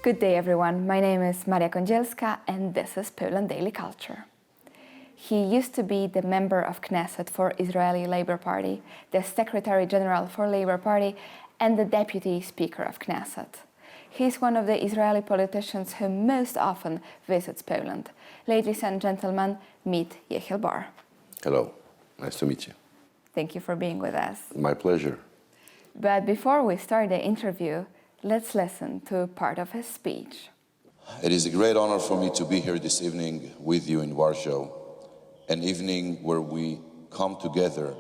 Good day, everyone. My name is Maria Kądzielska, and this is Poland Daily Culture. He used to be the member of Knesset for Israeli Labour Party, the Secretary General for Labour Party, and the Deputy Speaker of Knesset. He's one of the Israeli politicians who most often visits Poland. Ladies and gentlemen, meet Yehiel Bar. Hello, nice to meet you. Thank you for being with us. My pleasure. But before we start the interview, let's listen to part of his speech. It is a great honor for me to be here this evening with you in Warsaw, an evening where we come together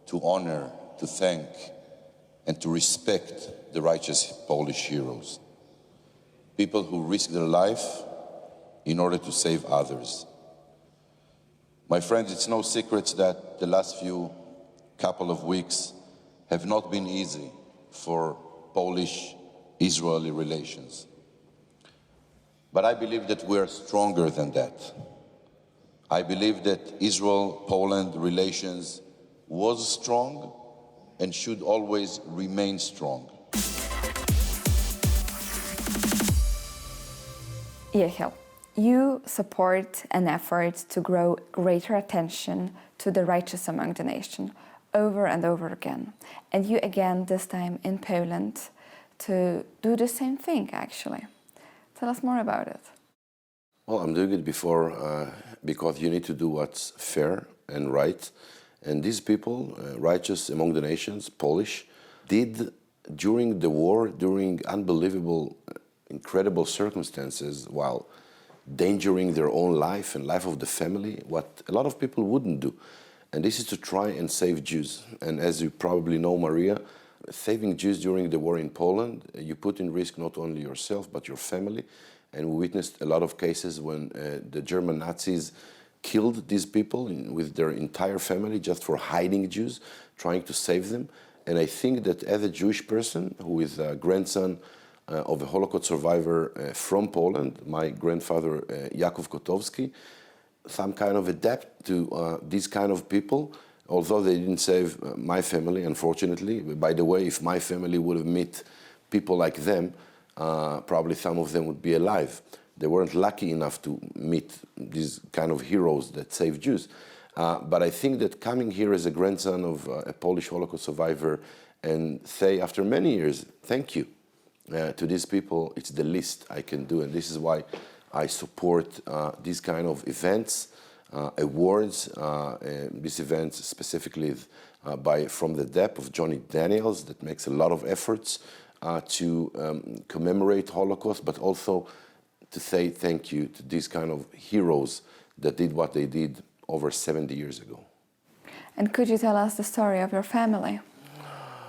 to honor, to thank, and to respect the righteous Polish heroes, people who risk their life in order to save others. My friends, it's no secret that the last couple of weeks have not been easy for Polish-Israeli relations. But I believe that we are stronger than that. I believe that Israel-Poland relations was strong and should always remain strong. Yehiel, you support an effort to grow greater attention to the righteous among the nation over and over again. And you again, this time in Poland, to do the same thing, actually. Tell us more about it. Well, I'm doing it because you need to do what's fair and right. And these people, righteous among the nations, Polish, did during the war, during unbelievable, incredible circumstances, while endangering their own life and life of the family, what a lot of people wouldn't do. And this is to try and save Jews. And as you probably know, Maria, saving Jews during the war in Poland, you put in risk not only yourself, but your family. And we witnessed a lot of cases when the German Nazis killed these people with their entire family just for hiding Jews, trying to save them. And I think that as a Jewish person who is a grandson of a Holocaust survivor from Poland, my grandfather Jakub Kotowski, some kind of adapt to these kind of people, although they didn't save my family, unfortunately. By the way, if my family would have met people like them, probably some of them would be alive. They weren't lucky enough to meet these kind of heroes that save Jews. But I think that coming here as a grandson of a Polish Holocaust survivor and say after many years, thank you to these people, it's the least I can do. And this is why I support these kind of events, awards, these events specifically from the depth of Johnny Daniels that makes a lot of efforts to commemorate Holocaust, but also to say thank you to these kind of heroes that did what they did over 70 years ago. And could you tell us the story of your family?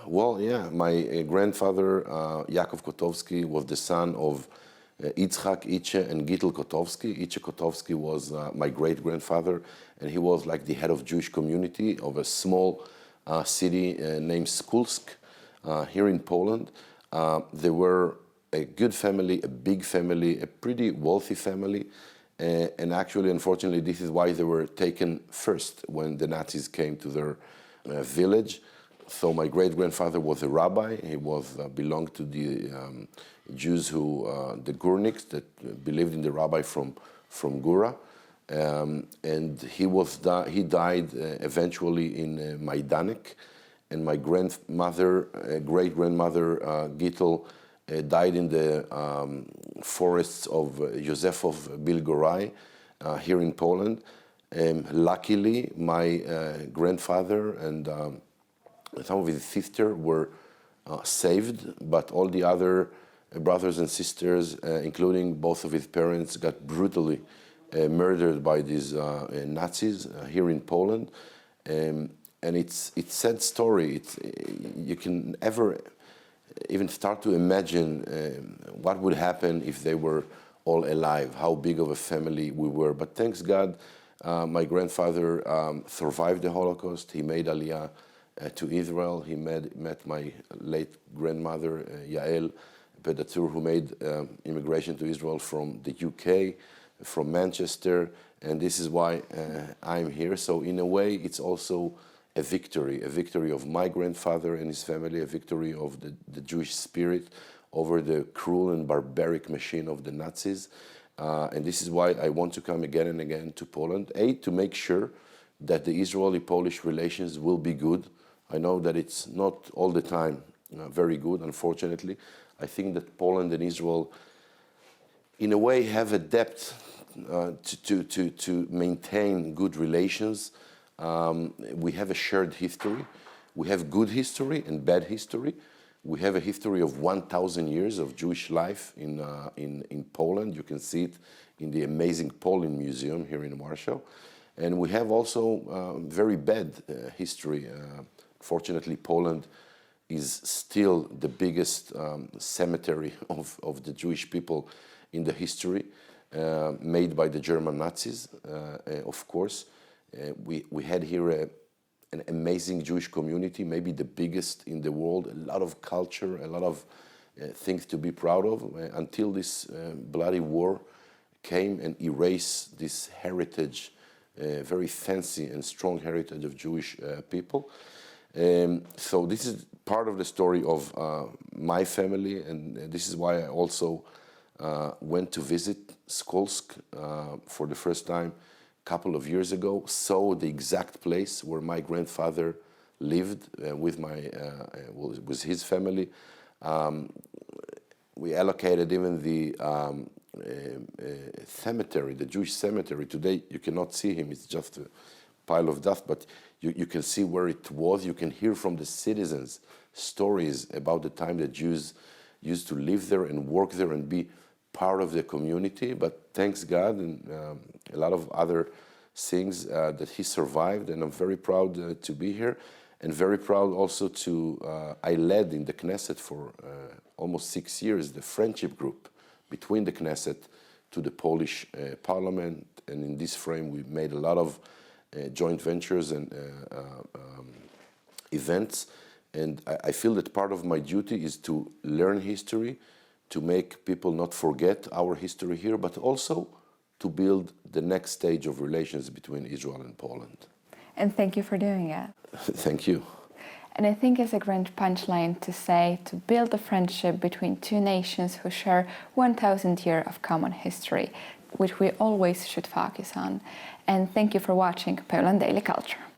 Well, yeah, my grandfather, Jakub Kotowski, was the son of Itzhak, Iche, and Gittel Kotowski. Iche Kotowski was my great-grandfather, and he was like the head of Jewish community of a small city named Skulsk here in Poland. They were a good family, a big family, a pretty wealthy family, and actually, unfortunately, this is why they were taken first when the Nazis came to their village. So my great-grandfather was a rabbi. He belonged to the Jews the Gurniks that believed in the rabbi from Gura. And he died eventually in Majdanek. And my great-grandmother Gittel died in the forests of Józefów Bilgoraj here in Poland. Luckily, my grandfather and some of his sisters were saved, but all the other brothers and sisters, including both of his parents, got brutally murdered by these Nazis here in Poland. And it's a sad story. You can ever even start to imagine what would happen if they were all alive, how big of a family we were. But thanks God, my grandfather survived the Holocaust. He made Aliyah to Israel. He met my late grandmother, Yehiel, who made immigration to Israel from the UK, from Manchester, and this is why I'm here. So in a way, it's also a victory of my grandfather and his family, a victory of the Jewish spirit, over the cruel and barbaric machine of the Nazis. And this is why I want to come again and again to Poland, to make sure that the Israeli-Polish relations will be good. I know that it's not all the time very good, unfortunately. I think that Poland and Israel, in a way, have adapted to maintain good relations. We have a shared history. We have good history and bad history. We have a history of 1,000 years of Jewish life in Poland. You can see it in the amazing Poland Museum here in Warsaw. And we have also very bad history. Fortunately, Poland is still the biggest cemetery of the Jewish people in the history, made by the German Nazis, of course. We had here an amazing Jewish community, maybe the biggest in the world, a lot of culture, a lot of things to be proud of, until this bloody war came and erased this heritage, very fancy and strong heritage of Jewish people. So this is part of the story of my family, and this is why I also went to visit Skolsk for the first time a couple of years ago, saw the exact place where my grandfather lived with his family. We allocated even the cemetery, the Jewish cemetery. Today you cannot see him, it's just a pile of dust, but you can see where it was. You can hear from the citizens stories about the time that Jews used to live there and work there and be part of the community. But thanks God and a lot of other things that he survived, and I'm very proud to be here, and very proud also I led in the Knesset for almost 6 years the friendship group between the Knesset to the Polish parliament, and in this frame we made a lot of joint ventures and events. And I feel that part of my duty is to learn history, to make people not forget our history here, but also to build the next stage of relations between Israel and Poland. And thank you for doing it. Thank you. And I think it's a grand punchline to say to build a friendship between two nations who share 1,000 years of common history, which we always should focus on. And thank you for watching Poland Daily Culture.